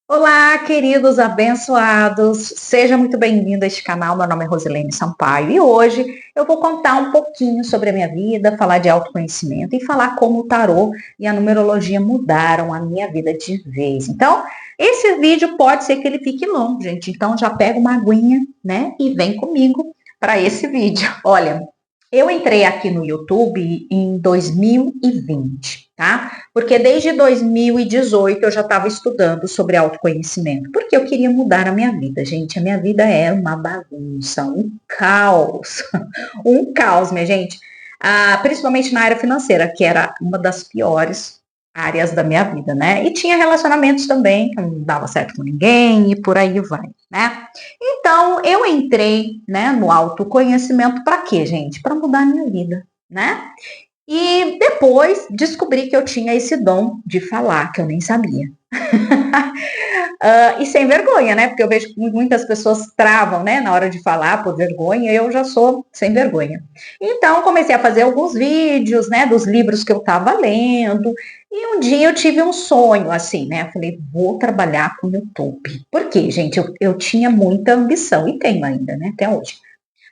Olá, queridos abençoados, seja muito bem-vindo a este canal. Meu nome é Rosilene Sampaio e hoje eu vou contar um pouquinho sobre a minha vida, falar de autoconhecimento e falar como o tarô e a numerologia mudaram a minha vida de vez. Então, esse vídeo pode ser que ele fique longo, gente, então já pega uma aguinha, né, e vem comigo para esse vídeo. Olha, eu entrei aqui no YouTube em 2020, tá? Porque desde 2018 eu já estava estudando sobre autoconhecimento, porque eu queria mudar a minha vida, gente. A minha vida é uma bagunça, um caos, um caos, minha gente. Principalmente na área financeira, que era uma das piores áreas da minha vida, né? E tinha relacionamentos também, que não dava certo com ninguém e por aí vai, né? Então, eu entrei, né, no autoconhecimento para quê, gente? Para mudar a minha vida, né? E depois descobri que eu tinha esse dom de falar, que eu nem sabia. E sem vergonha, né? Porque eu vejo que muitas pessoas travam, né, na hora de falar por vergonha, eu já sou sem vergonha. Então, comecei a fazer alguns vídeos, né, dos livros que eu estava lendo, e um dia eu tive um sonho, assim, né? Eu falei, vou trabalhar com o YouTube. Por quê, gente? Eu tinha muita ambição, e tenho ainda, né, até hoje.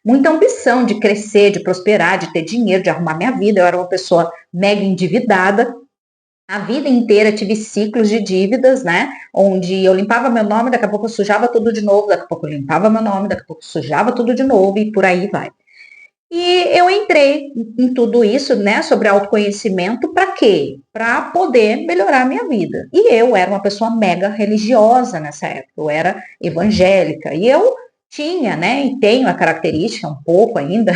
Muita ambição de crescer, de prosperar, de ter dinheiro, de arrumar minha vida. Eu era uma pessoa mega endividada, a vida inteira tive ciclos de dívidas, né? Onde eu limpava meu nome, daqui a pouco eu sujava tudo de novo, daqui a pouco eu limpava meu nome, daqui a pouco eu sujava tudo de novo e por aí vai. E eu entrei em tudo isso, né, sobre autoconhecimento, para quê? Para poder melhorar a minha vida. E eu era uma pessoa mega religiosa nessa época, eu era evangélica, e eu tinha, né, e tenho a característica, um pouco ainda,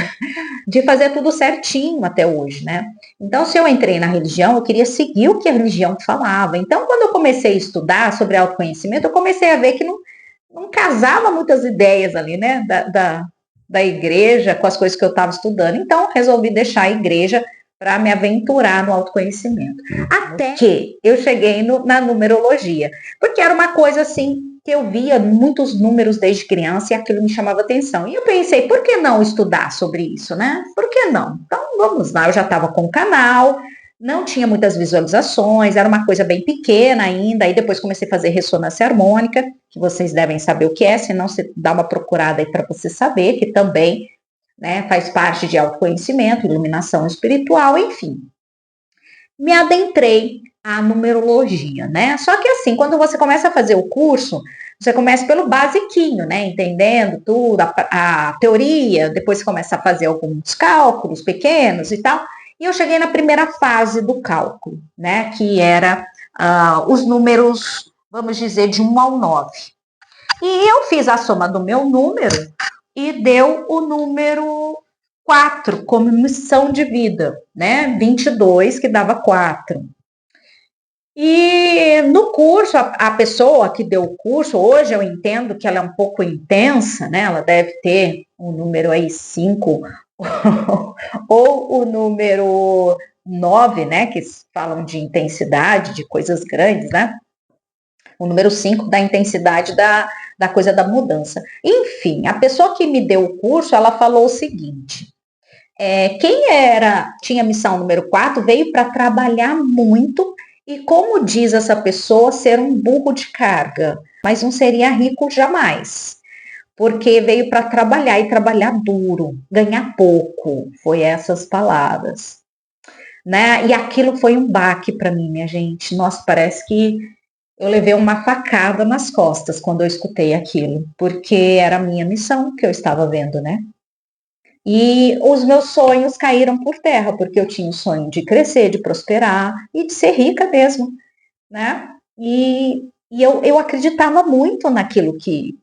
de fazer tudo certinho até hoje, né? Então, se eu entrei na religião, eu queria seguir o que a religião falava. Então, quando eu comecei a estudar sobre autoconhecimento, eu comecei a ver que não casava muitas ideias ali, né, da igreja com as coisas que eu estava estudando. Então, resolvi deixar a igreja para me aventurar no autoconhecimento. Até que eu cheguei na numerologia, porque era uma coisa assim que eu via muitos números desde criança e aquilo me chamava atenção. E eu pensei, por que não estudar sobre isso, né? Por que não? Então, vamos lá, eu já estava com o canal, não tinha muitas visualizações, era uma coisa bem pequena ainda, aí depois comecei a fazer ressonância harmônica, que vocês devem saber o que é, senão você dá uma procurada aí para você saber, que também, né, faz parte de autoconhecimento, iluminação espiritual, enfim. Me adentrei à numerologia, né? Só que assim, quando você começa a fazer o curso, você começa pelo basiquinho, né? Entendendo tudo, a teoria, depois você começa a fazer alguns cálculos pequenos e tal. E eu cheguei na primeira fase do cálculo, né? Que era os números, vamos dizer, de 1 ao 9. E eu fiz a soma do meu número e deu o número 4 como missão de vida, né? 22, que dava 4. E no curso, a pessoa que deu o curso, hoje eu entendo que ela é um pouco intensa, né? Ela deve ter um número aí 5 ou o número 9, né? Que falam de intensidade, de coisas grandes, né? O número 5 da intensidade da coisa da mudança. Enfim, a pessoa que me deu o curso, ela falou o seguinte: quem tinha missão número 4 veio para trabalhar muito e, como diz essa pessoa, ser um burro de carga, mas não seria rico jamais, porque veio para trabalhar e trabalhar duro, ganhar pouco, foi essas palavras, né? E aquilo foi um baque para mim, minha gente. Nossa, parece que eu levei uma facada nas costas quando eu escutei aquilo, porque era a minha missão que eu estava vendo, né? E os meus sonhos caíram por terra, porque eu tinha o sonho de crescer, de prosperar e de ser rica mesmo, né? E eu acreditava muito naquilo que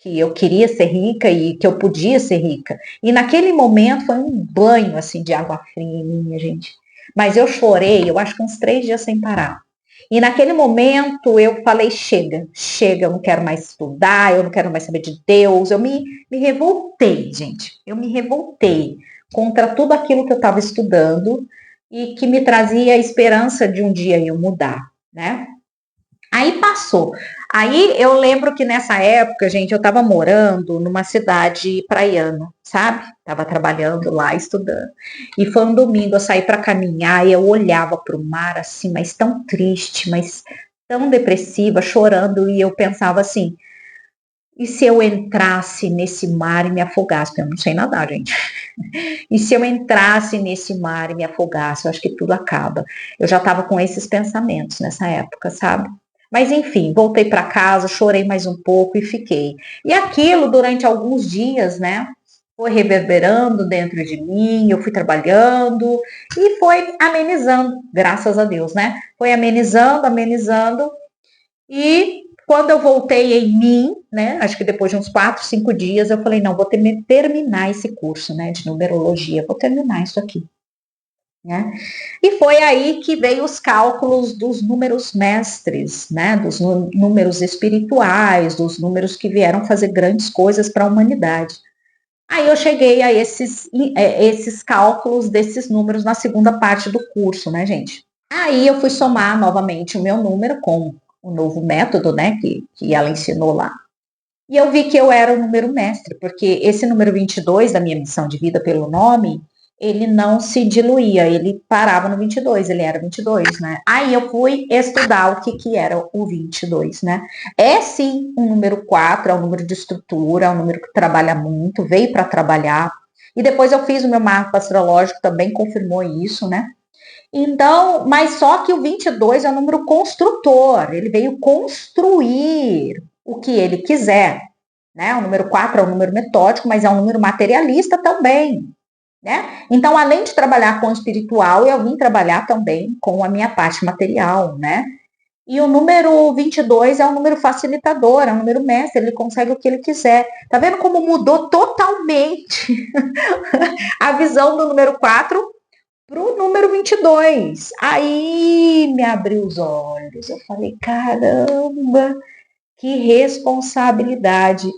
eu queria ser rica e que eu podia ser rica. E naquele momento foi um banho assim de água fria em mim, minha gente. Mas eu chorei, eu acho que uns 3 dias sem parar. E naquele momento eu falei: chega, chega, eu não quero mais estudar, eu não quero mais saber de Deus. Me revoltei, gente. Eu me revoltei contra tudo aquilo que eu estava estudando e que me trazia a esperança de um dia eu mudar, né? Aí passou. Aí eu lembro que nessa época, gente, eu estava morando numa cidade praiana, sabe? Estava trabalhando lá, estudando. E foi um domingo, eu saí para caminhar e eu olhava para o mar assim, mas tão triste, mas tão depressiva, chorando, e eu pensava assim, e se eu entrasse nesse mar e me afogasse? Porque eu não sei nadar, gente. E se eu entrasse nesse mar e me afogasse? Eu acho que tudo acaba. Eu já estava com esses pensamentos nessa época, sabe? Mas enfim, voltei para casa, chorei mais um pouco e fiquei. E aquilo durante alguns dias, né? Foi reverberando dentro de mim, eu fui trabalhando e foi amenizando, graças a Deus, né? Foi amenizando, amenizando. E quando eu voltei em mim, né, acho que depois de uns 4, 5 dias, eu falei, não, vou terminar esse curso, né, de numerologia, vou terminar isso aqui, né? E foi aí que veio os cálculos dos números mestres, né, dos números espirituais, dos números que vieram fazer grandes coisas para a humanidade. Aí eu cheguei a esses cálculos desses números na segunda parte do curso, né, gente? Aí eu fui somar novamente o meu número com o novo método, né, que ela ensinou lá. E eu vi que eu era o número mestre, porque esse número 22 da minha missão de vida pelo nome, ele não se diluía, ele parava no 22, ele era 22, né? Aí eu fui estudar o que era o 22, né? É sim um número 4, é um número de estrutura, é um número que trabalha muito, veio para trabalhar. E depois eu fiz o meu mapa astrológico, também confirmou isso, né? Então, mas só que o 22 é um número construtor, ele veio construir o que ele quiser, né? O número 4 é um número metódico, mas é um número materialista também, né? Então, além de trabalhar com o espiritual, eu vim trabalhar também com a minha parte material, né? E o número 22 é um número facilitador, é um número mestre, ele consegue o que ele quiser. Tá vendo como mudou totalmente a visão do número 4 para o número 22? Aí me abriu os olhos. Eu falei, caramba, que responsabilidade.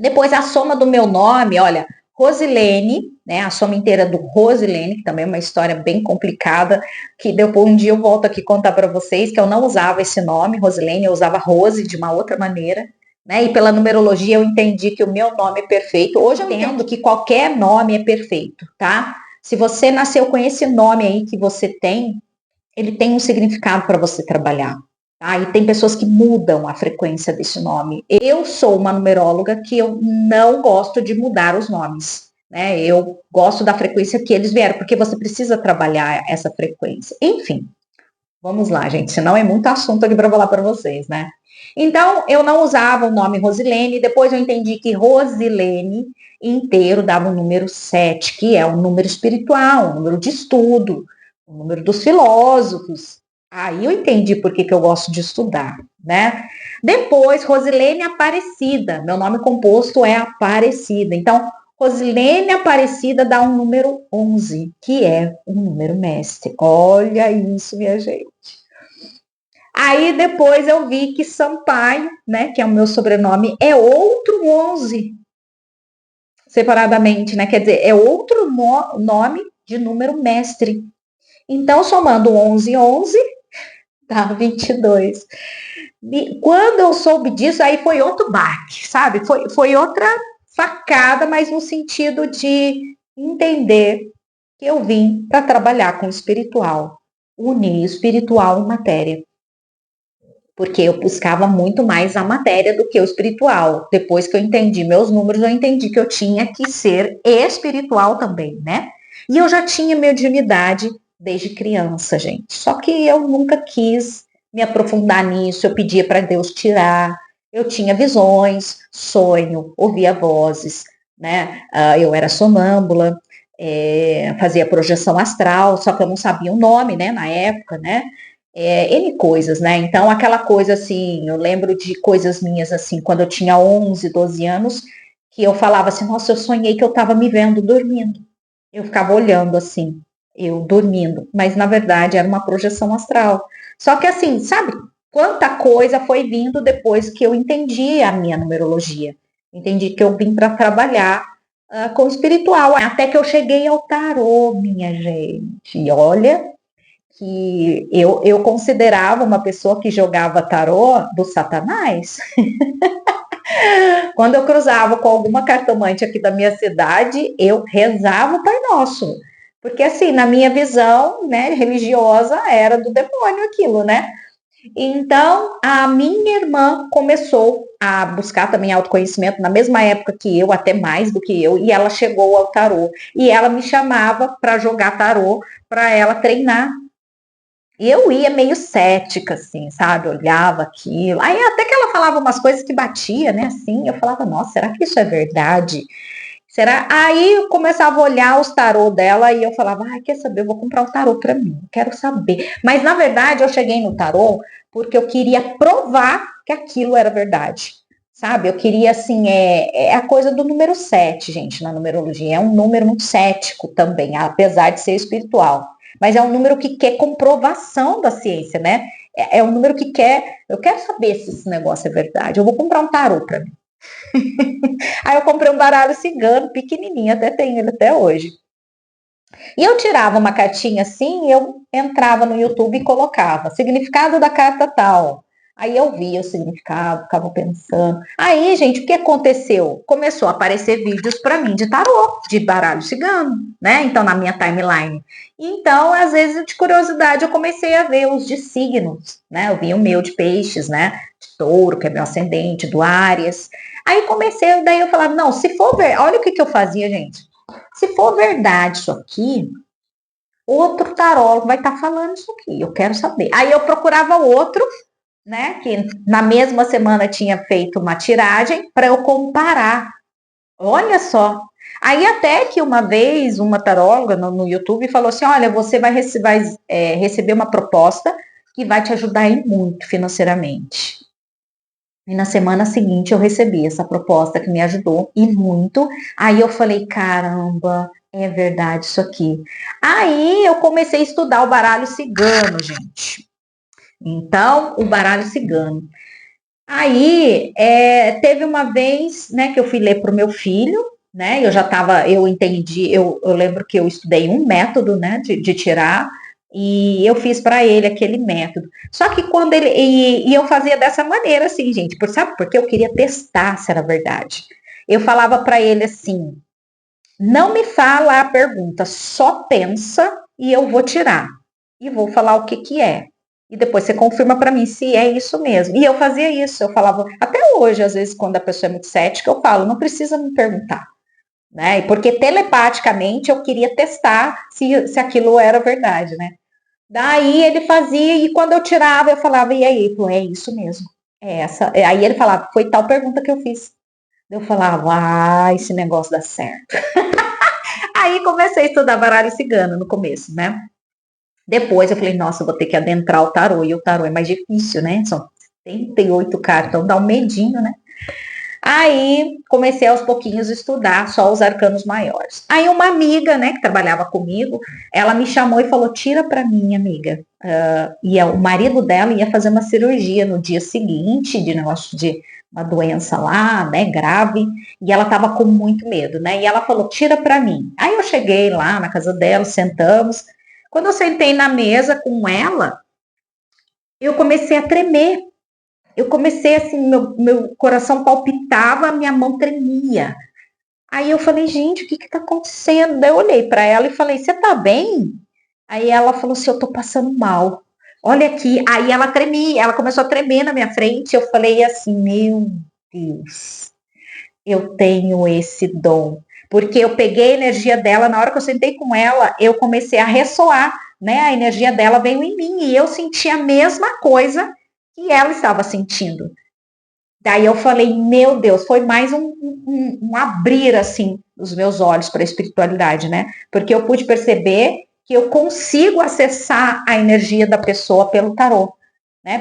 Depois a soma do meu nome, olha, Rosilene, né? A soma inteira do Rosilene, que também é uma história bem complicada, que depois um dia eu volto aqui contar para vocês que eu não usava esse nome, Rosilene, eu usava Rose de uma outra maneira. Né? E pela numerologia eu entendi que o meu nome é perfeito. Hoje eu entendo que qualquer nome é perfeito, tá? Se você nasceu com esse nome aí que você tem, ele tem um significado para você trabalhar. Tá? E tem pessoas que mudam a frequência desse nome. Eu sou uma numeróloga que eu não gosto de mudar os nomes. Né? Eu gosto da frequência que eles vieram, porque você precisa trabalhar essa frequência. Enfim, vamos lá, gente, senão é muito assunto aqui para falar para vocês, né? Então, eu não usava o nome Rosilene, depois eu entendi que Rosilene inteiro dava o número 7, que é um número espiritual, um número de estudo, o número dos filósofos. Aí eu entendi por que eu gosto de estudar, né? Depois, Rosilene Aparecida, meu nome composto é Aparecida. Então, Rosilene Aparecida dá um número 11, que é um número mestre. Olha isso, minha gente. Aí depois eu vi que Sampaio, né, que é o meu sobrenome, é outro 11, separadamente, né? Quer dizer, é outro nome de número mestre. Então, somando 11, 11, dá 22. E quando eu soube disso, aí foi outro baque, sabe? Foi outra facada, mas no sentido de entender que eu vim para trabalhar com o espiritual, unir espiritual e matéria. Porque eu buscava muito mais a matéria do que o espiritual. Depois que eu entendi meus números, eu entendi que eu tinha que ser espiritual também, né? E eu já tinha mediunidade desde criança, gente. Só que eu nunca quis me aprofundar nisso, eu pedia para Deus tirar. Eu tinha visões, sonho, ouvia vozes, né? Eu era sonâmbula, fazia projeção astral, só que eu não sabia o nome, né, na época, né? N coisas, né? Então, aquela coisa assim, eu lembro de coisas minhas assim, quando eu tinha 11, 12 anos, que eu falava assim, nossa, eu sonhei que eu estava me vendo dormindo. Eu ficava olhando assim, eu dormindo, mas na verdade era uma projeção astral. Só que assim, sabe, quanta coisa foi vindo depois que eu entendi a minha numerologia. Entendi que eu vim para trabalhar com o espiritual, até que eu cheguei ao tarô, minha gente. E olha, que eu considerava uma pessoa que jogava tarô do Satanás. Quando eu cruzava com alguma cartomante aqui da minha cidade, eu rezava o Pai Nosso. Porque assim, na minha visão, né, religiosa, era do demônio aquilo, né? Então, a minha irmã começou a buscar também autoconhecimento na mesma época que eu, até mais do que eu, e ela chegou ao tarô. E ela me chamava para jogar tarô, para ela treinar. E eu ia meio cética, assim, sabe? Olhava aquilo. Aí até que ela falava umas coisas que batia, né? Assim, eu falava, nossa, será que isso é verdade? Será? Aí eu começava a olhar os tarô dela e eu falava, ah, quer saber? Eu vou comprar um tarô para mim, quero saber. Mas na verdade eu cheguei no tarô porque eu queria provar que aquilo era verdade. Sabe? Eu queria, assim, é a coisa do número 7, gente, na numerologia. É um número muito cético também, apesar de ser espiritual. Mas é um número que quer comprovação da ciência, né? É um número que quer. Eu quero saber se esse negócio é verdade. Eu vou comprar um tarô para mim. Aí eu comprei um baralho cigano, pequenininho, até tenho ele até hoje. E eu tirava uma cartinha assim, eu entrava no YouTube e colocava significado da carta tal. Aí eu via o significado, ficava pensando. Aí, gente, o que aconteceu? Começou a aparecer vídeos para mim de tarô, de baralho cigano, né? Então, na minha timeline. Então, às vezes, de curiosidade, eu comecei a ver os de signos, né? Eu vi o meu de peixes, né? De touro, que é meu ascendente, do Áries. Aí comecei, daí eu falava, não, se for ver, olha o que eu fazia, gente. Se for verdade isso aqui, outro tarólogo vai estar falando isso aqui. Eu quero saber. Aí eu procurava outro, né? Que na mesma semana tinha feito uma tiragem para eu comparar. Olha só. Aí até que uma vez uma taróloga no YouTube falou assim: olha, você vai receber uma proposta que vai te ajudar muito financeiramente. E na semana seguinte eu recebi essa proposta que me ajudou e muito. Aí eu falei, caramba, é verdade isso aqui. Aí eu comecei a estudar o baralho cigano, gente. Então, o baralho cigano. Aí teve uma vez, né, que eu fui ler para o meu filho, né? Eu entendi, eu lembro que eu estudei um método, né, de tirar, e eu fiz para ele aquele método. Só que quando ele. E eu fazia dessa maneira, assim, gente, sabe? Porque eu queria testar se era verdade. Eu falava para ele assim: não me fala a pergunta, só pensa e eu vou tirar. E vou falar o que que é. E depois você confirma para mim se é isso mesmo. E eu fazia isso, eu falava, até hoje, às vezes, quando a pessoa é muito cética, eu falo, não precisa me perguntar. Né? Porque telepaticamente eu queria testar se aquilo era verdade, né? Daí ele fazia, e quando eu tirava, eu falava, e aí? Falou, é isso mesmo. É essa. Aí ele falava, foi tal pergunta que eu fiz. Eu falava, ah, esse negócio dá certo. Aí comecei a estudar baralho cigano no começo, né? Depois eu falei, nossa, eu vou ter que adentrar o tarô, e o tarô é mais difícil, né? São 38 cartas, então dá um medinho, né? Aí comecei aos pouquinhos a estudar só os arcanos maiores. Aí uma amiga, né, que trabalhava comigo, ela me chamou e falou: tira para mim, amiga. O marido dela ia fazer uma cirurgia no dia seguinte de negócio de uma doença lá, né, grave, e ela estava com muito medo, né? E ela falou: tira para mim. Aí eu cheguei lá na casa dela, sentamos. Quando eu sentei na mesa com ela, eu comecei a tremer. Eu comecei assim, meu coração palpitava, minha mão tremia. Aí eu falei, gente, o que está acontecendo? Daí eu olhei para ela e falei, você tá bem? Aí ela falou assim, eu tô passando mal. Olha aqui. Aí ela tremia, ela começou a tremer na minha frente. Eu falei assim, meu Deus, eu tenho esse dom. Porque eu peguei a energia dela, na hora que eu sentei com ela, eu comecei a ressoar, né? A energia dela veio em mim e eu senti a mesma coisa que ela estava sentindo. Daí eu falei, meu Deus, foi mais um abrir, assim, os meus olhos para a espiritualidade, né? Porque eu pude perceber que eu consigo acessar a energia da pessoa pelo tarô, né?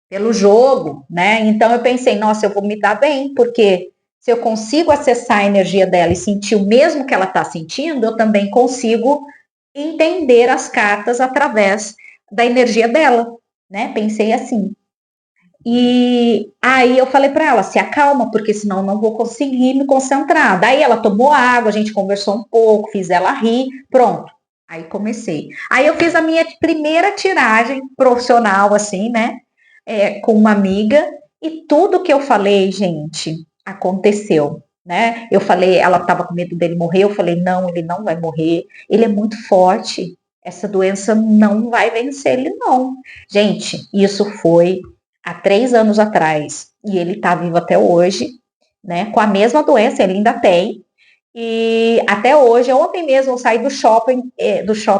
Pelo jogo, né? Então eu pensei, nossa, eu vou me dar bem, porque se eu consigo acessar a energia dela e sentir o mesmo que ela está sentindo, eu também consigo entender as cartas através da energia dela, né? Pensei assim. E aí eu falei para ela, se acalma, porque senão eu não vou conseguir me concentrar. Daí ela tomou água, a gente conversou um pouco, fiz ela rir, pronto. Aí comecei. Aí eu fiz a minha primeira tiragem profissional, assim, né? Com uma amiga, e tudo que eu falei, gente, aconteceu. Né? Eu falei, ela estava com medo dele morrer, eu falei, não, ele não vai morrer, ele é muito forte, essa doença não vai vencer ele, não. Gente, isso foi há 3 anos atrás e ele tá vivo até hoje, né? Com a mesma doença, ele ainda tem. E até hoje, ontem mesmo, eu saí do shopping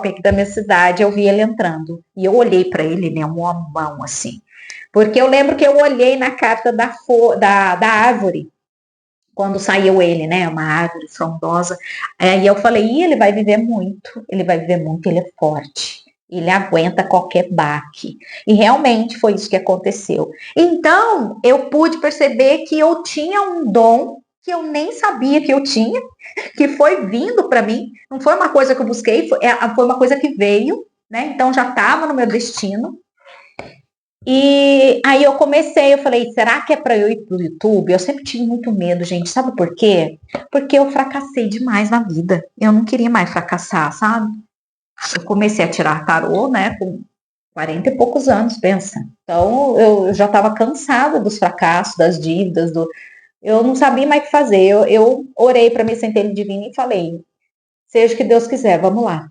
aqui da minha cidade, eu vi ele entrando. E eu olhei para ele, né, um homão assim. Porque eu lembro que eu olhei na carta da árvore, quando saiu ele, né, uma árvore frondosa. E eu falei, ele vai viver muito, ele é forte. Ele aguenta qualquer baque. E realmente foi isso que aconteceu. Então, eu pude perceber que eu tinha um dom que eu nem sabia que eu tinha, que foi vindo para mim. Não foi uma coisa que eu busquei, foi uma coisa que veio, né? Então já estava no meu destino. E aí eu comecei, eu falei, será que é para eu ir pro YouTube? Eu sempre tive muito medo, gente. Sabe por quê? Porque eu fracassei demais na vida. Eu não queria mais fracassar, sabe? Eu comecei a tirar tarô, né, com 40 e poucos anos, pensa. Então eu já estava cansada dos fracassos, das dívidas, eu não sabia mais o que fazer. Eu orei para minha centelha divina e falei, seja o que Deus quiser, vamos lá.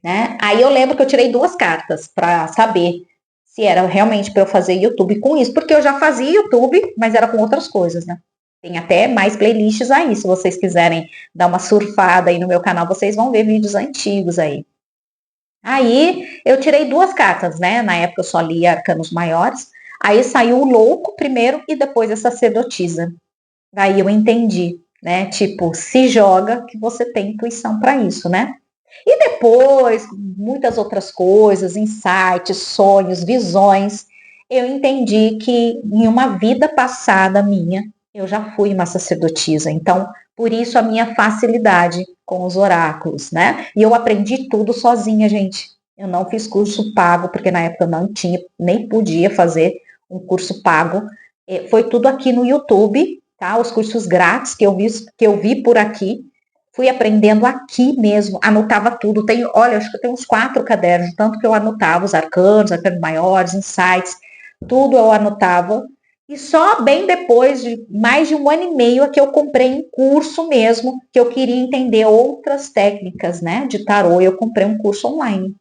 Né? Aí eu lembro que eu tirei 2 cartas para saber se era realmente para eu fazer YouTube com isso, porque eu já fazia YouTube, mas era com outras coisas, né? Tem até mais playlists aí, se vocês quiserem dar uma surfada aí no meu canal, vocês vão ver vídeos antigos aí. Aí eu tirei 2 cartas, né? Na época eu só lia arcanos maiores. Aí saiu o louco primeiro e depois a sacerdotisa. Daí eu entendi, né? Tipo, se joga que você tem intuição para isso, né? E depois, muitas outras coisas, insights, sonhos, visões, eu entendi que em uma vida passada minha, eu já fui uma sacerdotisa. Então, por isso a minha facilidade com os oráculos, né? E eu aprendi tudo sozinha, gente. Eu não fiz curso pago, porque na época eu não tinha, nem podia fazer um curso pago. Foi tudo aqui no YouTube, tá? Os cursos grátis que eu vi por aqui. Fui aprendendo aqui mesmo, anotava tudo. Olha, acho que eu tenho uns 4 cadernos, tanto que eu anotava os arcanos maiores, insights, tudo eu anotava. E só bem depois de mais de 1 ano e meio é que eu comprei um curso mesmo, que eu queria entender outras técnicas, né, de tarô. Eu comprei um curso online.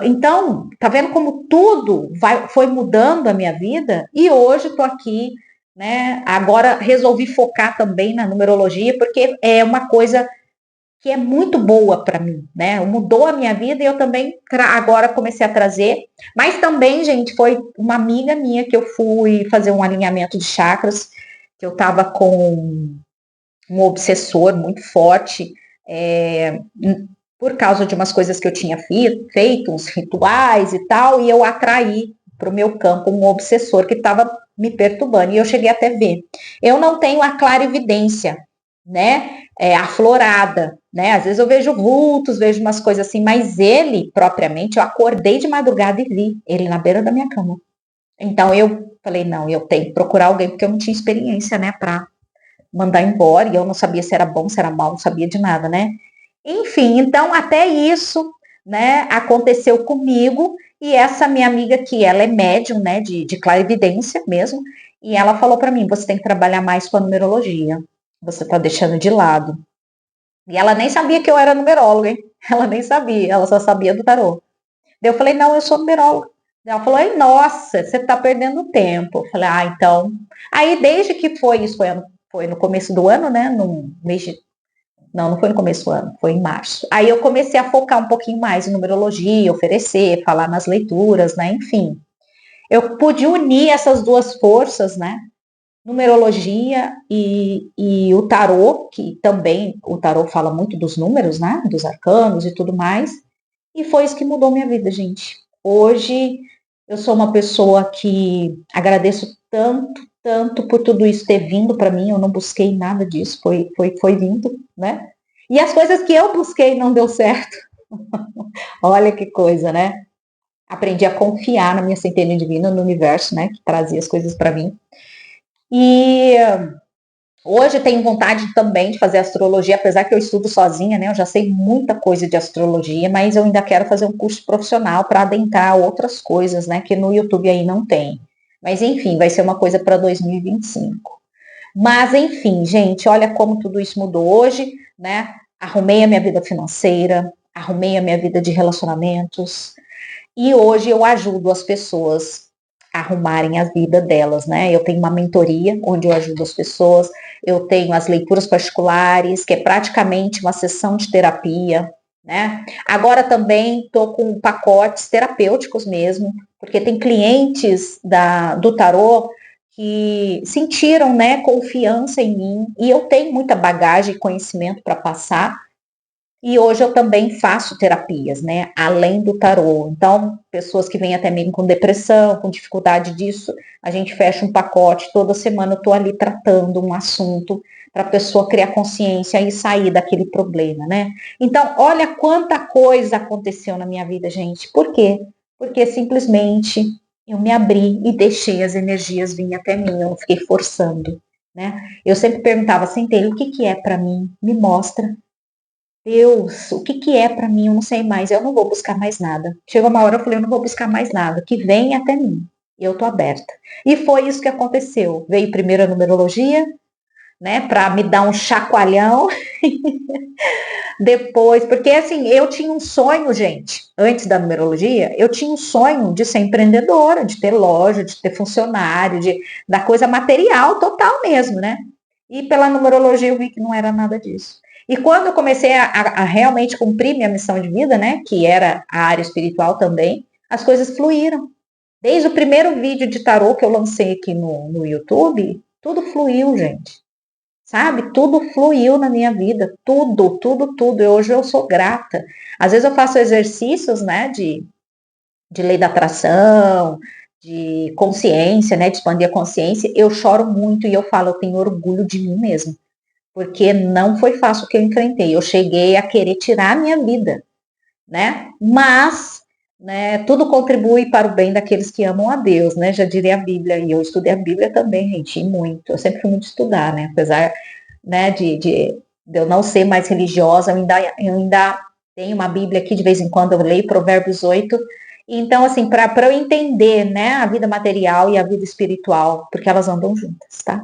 Então, tá vendo como tudo foi mudando a minha vida? E hoje estou aqui, né? Agora resolvi focar também na numerologia, porque é uma coisa que é muito boa para mim, né? Mudou a minha vida e eu também agora comecei a trazer. Mas também, gente, foi uma amiga minha que eu fui fazer um alinhamento de chakras, que eu estava com um obsessor muito forte. É, por causa de umas coisas que eu tinha feito, uns rituais e tal, e eu atraí para o meu campo um obsessor que estava me perturbando, e eu cheguei até ver. Eu não tenho a clarividência, né, aflorada, né, às vezes eu vejo vultos, vejo umas coisas assim, mas ele, propriamente, eu acordei de madrugada e vi ele na beira da minha cama. Então eu falei, não, eu tenho que procurar alguém, porque eu não tinha experiência, né, para mandar embora, e eu não sabia se era bom, se era mal, não sabia de nada, né. Enfim, então até isso, né, aconteceu comigo, e essa minha amiga que ela é médium, né, de clarividência mesmo, e ela falou para mim, você tem que trabalhar mais com a numerologia, você está deixando de lado. E ela nem sabia que eu era numeróloga, hein? Ela nem sabia, ela só sabia do tarô. Daí eu falei, não, eu sou numeróloga. Ela falou, ai, nossa, você está perdendo tempo. Eu falei, então. Aí desde que foi isso, foi no começo do ano, né, no mês de não foi no começo do ano, foi em março. Aí eu comecei a focar um pouquinho mais em numerologia, oferecer, falar nas leituras, né? Enfim. Eu pude unir essas 2 forças, né? Numerologia e o tarô, que também o tarô fala muito dos números, né? Dos arcanos e tudo mais. E foi isso que mudou minha vida, gente. Hoje eu sou uma pessoa que agradeço tanto, tanto por tudo isso ter vindo para mim. Eu não busquei nada disso, foi vindo, né? E as coisas que eu busquei não deu certo. Olha que coisa, né? Aprendi a confiar na minha centelha divina, no universo, né? Que trazia as coisas para mim. E hoje eu tenho vontade também de fazer astrologia, apesar que eu estudo sozinha, né? Eu já sei muita coisa de astrologia, mas eu ainda quero fazer um curso profissional para adentrar outras coisas, né? Que no YouTube aí não tem. Mas enfim, vai ser uma coisa para 2025. Mas enfim, gente, olha como tudo isso mudou hoje, né? Arrumei a minha vida financeira, arrumei a minha vida de relacionamentos e hoje eu ajudo as pessoas a arrumarem a vida delas, né? Eu tenho uma mentoria onde eu ajudo as pessoas, eu tenho as leituras particulares, que é praticamente uma sessão de terapia, né? Agora também estou com pacotes terapêuticos mesmo, porque tem clientes do tarô que sentiram, né, confiança em mim e eu tenho muita bagagem e conhecimento para passar. E hoje eu também faço terapias, né? Além do tarô. Então, pessoas que vêm até mim com depressão, com dificuldade disso, a gente fecha um pacote. Toda semana eu estou ali tratando um assunto para a pessoa criar consciência e sair daquele problema, né? Então, olha quanta coisa aconteceu na minha vida, gente. Por quê? Porque simplesmente eu me abri e deixei as energias virem até mim. Eu não fiquei forçando, né? Eu sempre perguntava, Centelha, o que que é para mim? Me mostra. Deus, o que que é para mim? Eu não sei mais, eu não vou buscar mais nada. Chegou uma hora eu falei, eu não vou buscar mais nada, que vem até mim. E eu tô aberta. E foi isso que aconteceu. Veio primeiro a numerologia, né, para me dar um chacoalhão. Depois, porque assim, eu tinha um sonho, gente, antes da numerologia, eu tinha um sonho de ser empreendedora, de ter loja, de ter funcionário, da coisa material total mesmo, né? E pela numerologia eu vi que não era nada disso. E quando eu comecei a realmente cumprir minha missão de vida, né, que era a área espiritual também, as coisas fluíram. Desde o primeiro vídeo de tarô que eu lancei aqui no YouTube, tudo fluiu, gente. Sabe? Tudo fluiu na minha vida. Tudo, tudo, tudo. E hoje eu sou grata. Às vezes eu faço exercícios, né, de lei da atração, de consciência, né, de expandir a consciência. Eu choro muito e eu falo, eu tenho orgulho de mim mesmo porque não foi fácil o que eu enfrentei. Eu cheguei a querer tirar a minha vida, né? Mas, né, tudo contribui para o bem daqueles que amam a Deus, né? Já diria a Bíblia, e eu estudei a Bíblia também, gente, e muito. Eu sempre fui muito estudar, né? Apesar, né, de eu não ser mais religiosa, eu ainda tenho uma Bíblia aqui de vez em quando eu leio Provérbios 8. Então, assim, para eu entender, né, a vida material e a vida espiritual, porque elas andam juntas, tá?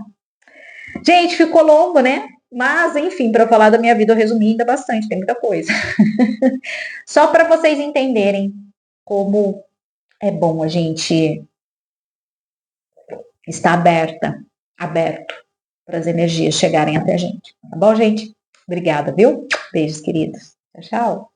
Gente, ficou longo, né? Mas, enfim, para falar da minha vida, eu resumi ainda bastante, tem muita coisa. Só para vocês entenderem como é bom a gente estar aberto para as energias chegarem até a gente. Tá bom, gente? Obrigada, viu? Beijos, queridos. Tchau, tchau.